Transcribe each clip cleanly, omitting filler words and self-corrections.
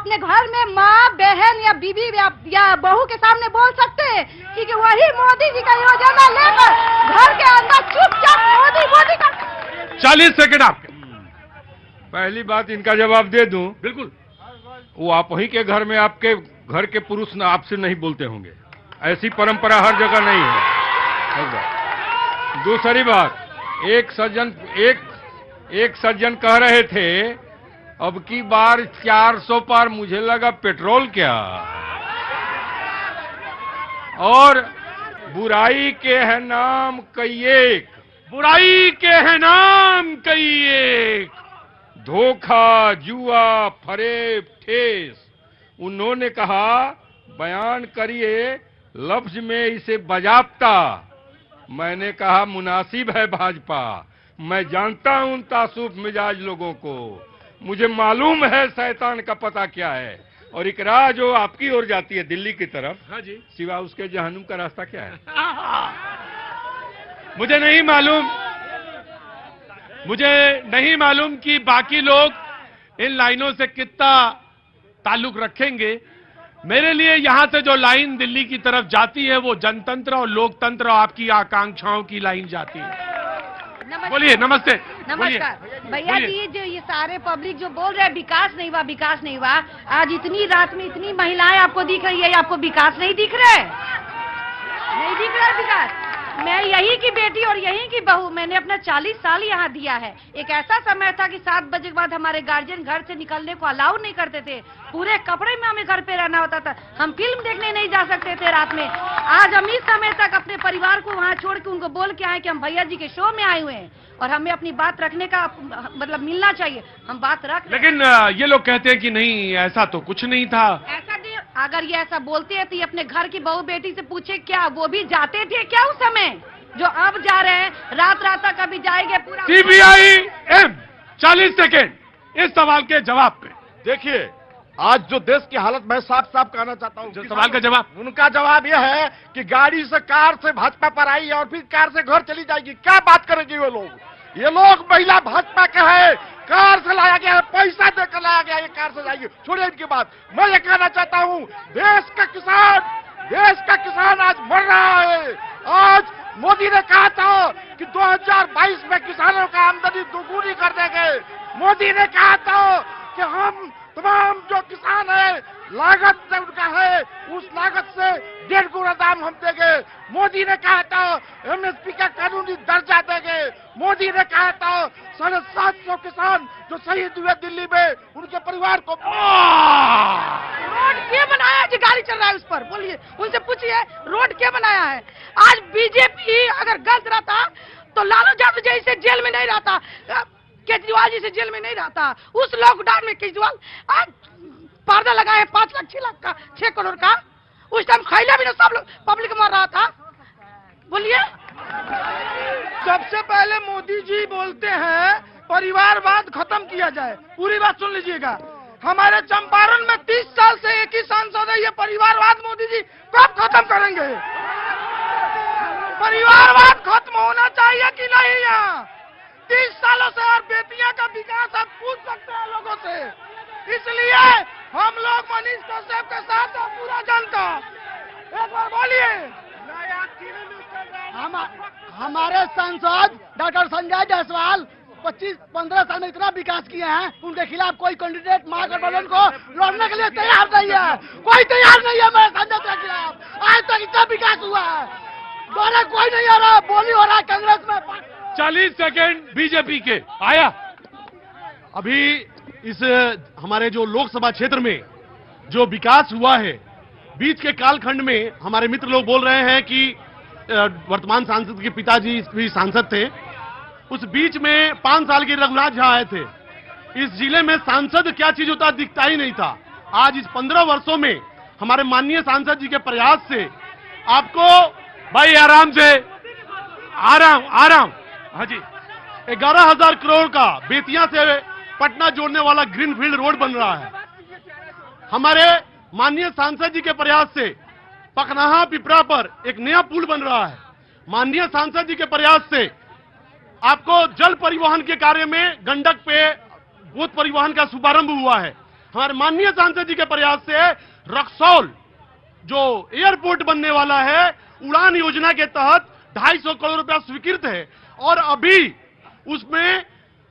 अपने घर में माँ बहन या बीवी या बहू के सामने बोल सकते हैं कि वही मोदी जी का योजना लेकर घर के अंदर चुपचाप मोदी मोदी का। 40 सेकंड आपके। पहली बात इनका जवाब दे दूं। बिल्कुल। वो आप ही के घर में आपके घर के पुरुष न आपसे नहीं बोलते होंगे, ऐसी परंपरा हर जगह नहीं है। दूसरी बात, एक सज्जन कह रहे थे अब की बार 400 पार, मुझे लगा पेट्रोल क्या। और बुराई के है नाम कई एक, बुराई के है नाम कई एक, धोखा जुआ फरेब ठेस। उन्होंने कहा बयान करिए लफ्ज में इसे बजाबता। मैंने कहा मुनासिब है भाजपा। मैं जानता हूं उन तासुफ मिजाज लोगों को, मुझे मालूम है शैतान का पता क्या है। और इकरा जो आपकी ओर जाती है दिल्ली की तरफ, हाँ जी, सिवा उसके जहन्नुम का रास्ता क्या है? मुझे नहीं मालूम कि बाकी लोग इन लाइनों से कितना ताल्लुक रखेंगे। मेरे लिए यहां से जो लाइन दिल्ली की तरफ जाती है वो जनतंत्र और लोकतंत्र और आपकी आकांक्षाओं की लाइन जाती है। बोलिए। नमस्ते। नमस्कार भैया जी, जो ये सारे पब्लिक जो बोल रहे हैं विकास नहीं हुआ, विकास नहीं हुआ, आज इतनी रात में इतनी महिलाएं आपको दिख रही है, आपको विकास नहीं दिख रहा है? नहीं दिख रहा है विकास? मैं यही की बेटी और यही की बहू, मैंने अपना 40 साल यहाँ दिया है। एक ऐसा समय था कि 7 बजे के बाद हमारे गार्जियन घर से निकलने को अलाउ नहीं करते थे, पूरे कपड़े में हमें घर पे रहना होता था, हम फिल्म देखने नहीं जा सकते थे रात में। आज हम इस समय तक अपने परिवार को वहाँ छोड़ के उनको बोल के आए कि हम भैया जी के शो में आए हुए हैं और हमें अपनी बात रखने का मतलब मिलना चाहिए, हम बात रख। लेकिन ये लोग कहते हैं कि नहीं ऐसा तो कुछ नहीं था। ऐसा नहीं, अगर ये ऐसा बोलते हैं तो ये अपने घर की बहू बेटी से पूछे, क्या वो भी जाते थे क्या उस समय जो अब जा रहे हैं? रात रात तक अभी जाएंगे पूरा। CPI-M 40 सेकेंड इस सवाल के जवाब पे। देखिए, आज जो देश की हालत, मैं साफ साफ कहना चाहता हूँ, जो सवाल का जवाब, उनका जवाब यह है कि गाड़ी से कार से भाजपा पर आई और फिर कार से घर चली जाएगी। क्या बात करेंगे वो लोग? ये लोग महिला भाजपा के हैं, कार से लाया गया है, पैसा देकर लाया गया है, ये कार से जाएगी। छोड़िए इनकी बात। मैं ये कहना चाहता हूँ, देश का किसान आज मर रहा है। आज मोदी ने कहा था कि 2022 में किसानों का आमदनी दोगुनी कर देंगे। मोदी ने कहा था कि हम तमाम जो किसान है लागत से उनका है, उस लागत से 1.5 गुना दाम हम देंगे। मोदी ने कहा था MSP का कानूनी दर्जा देंगे। मोदी ने कहा था 750 किसान जो शहीद हुए दिल्ली में, उनके परिवार को। रोड क्या बनाया जी? गाड़ी चल रहा है उस पर, बोलिए, उनसे पूछिए रोड क्या बनाया है? आज बीजेपी अगर गलत रहता तो लालू यादव जैसे जेल में नहीं रहता, केजरीवाल जी से जेल में नहीं रहता। उस लॉकडाउन में केजरीवाल आज पर्दा लगाए 5 लाख 6 लाख का 6 करोड़ का, उस टाइम खैला भी ना सब लोग पब्लिक मर रहा था। बोलिए। सबसे पहले मोदी जी बोलते हैं परिवारवाद खत्म किया जाए। पूरी बात सुन लीजिएगा। हमारे चंपारण में 30 साल से एक ही सांसद है, ये परिवारवाद मोदी जी कब खत्म करेंगे? परिवारवाद खत्म होना चाहिए कि नहीं? यहाँ 30 सालों से और बेटियां का विकास आप पूछ सकते हैं लोगों से। इसलिए हम लोग मनीष कश्यप के साथ हैं, पूरा जनता। एक बार बोलिए। हमारे सांसद डॉक्टर संजय जायसवाल 25-15 साल में इतना विकास किए हैं, उनके खिलाफ कोई कैंडिडेट महागठबंधन को लड़ने के लिए तैयार नहीं है। कोई तैयार नहीं है मेरे संजय के खिलाफ। आज तक इतना विकास हुआ है, दोनों कोई नहीं आ रहा, बोली हो रहा है कांग्रेस में। 40 सेकेंड बीजेपी के आया। अभी इस हमारे जो लोकसभा क्षेत्र में जो विकास हुआ है, बीच के कालखंड में हमारे मित्र लोग बोल रहे हैं कि वर्तमान सांसद के पिताजी भी सांसद थे, उस बीच में 5 साल के रघुनाथ झा आए थे। इस जिले में सांसद क्या चीज होता दिखता ही नहीं था। आज इस 15 वर्षों में हमारे माननीय सांसद जी के प्रयास से आपको, भाई आराम से, आराम। हाँ जी, 11,000 करोड़ का बेतिया से पटना जोड़ने वाला ग्रीनफील्ड रोड बन रहा है। हमारे माननीय सांसद जी के प्रयास से पकनाहा पिपरा पर एक नया पुल बन रहा है। माननीय सांसद जी के प्रयास से आपको जल परिवहन के कार्य में गंडक पे बोट परिवहन का शुभारंभ हुआ है। हमारे माननीय सांसद जी के प्रयास से रक्सौल जो एयरपोर्ट बनने वाला है, उड़ान योजना के तहत 250 करोड़ रुपया स्वीकृत है और अभी उसमें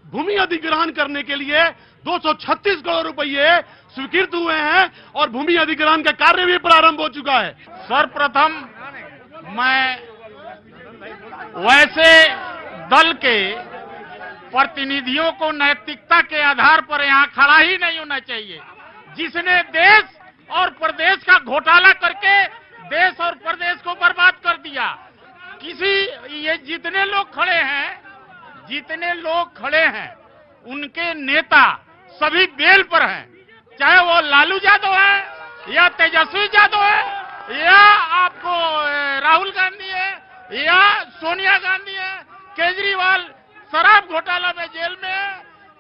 भूमि अधिग्रहण करने के लिए 236 करोड़ रुपये स्वीकृत हुए हैं और भूमि अधिग्रहण का कार्य भी प्रारंभ हो चुका है। सर्वप्रथम मैं वैसे दल के प्रतिनिधियों को नैतिकता के आधार पर यहाँ खड़ा ही नहीं होना चाहिए, जिसने देश और प्रदेश का घोटाला करके देश और प्रदेश को बर्बाद कर दिया। ये जितने लोग खड़े हैं उनके नेता सभी बेल पर हैं, चाहे वो लालू यादव है या तेजस्वी यादव है या आपको राहुल गांधी है या सोनिया गांधी है, केजरीवाल शराब घोटाला में जेल में है,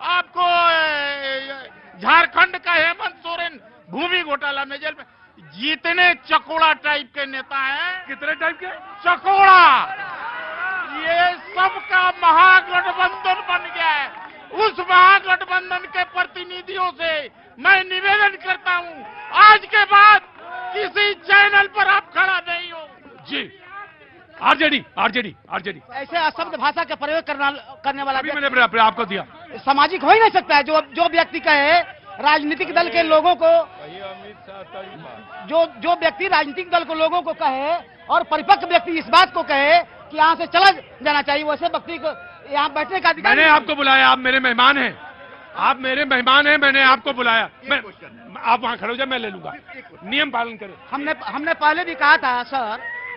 आपको झारखंड का हेमंत सोरेन भूमि घोटाला में जेल में। जितने चकोड़ा टाइप के नेता हैं, कितने टाइप के चकोड़ा, ये सबका महागठबंधन बन गया है। उस महागठबंधन के प्रतिनिधियों से मैं निवेदन करता हूं, आज के बाद किसी चैनल पर आप खड़ा नहीं हो। जी, आरजेडी ऐसे अशब्द भाषा का प्रयोग करने वाला अभी मैंने आपको दिया। सामाजिक हो ही नहीं सकता है। जो व्यक्ति कहे राजनीतिक दल के लोगों को, जो व्यक्ति राजनीतिक दल के लोगों को कहे और परिपक्व व्यक्ति इस बात को कहे कि यहाँ से चला जाना चाहिए, वैसे व्यक्ति को यहाँ बैठने का अधिकार। मैंने आपको बुलाया, आप मेरे मेहमान हैं, मैंने आपको बुलाया। आप वहाँ खड़े हो जाए, मैं ले लूंगा। नियम पालन करें। हमने पहले भी कहा था सर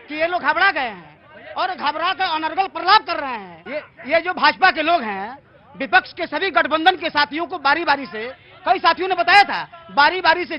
कि ये लोग घबरा गए हैं और घबरा कर अनर्गल प्रलाप कर रहे हैं। ये जो भाजपा के लोग हैं, विपक्ष के सभी गठबंधन के साथियों को बारी बारी से, कई साथियों ने बताया था, बारी बारी से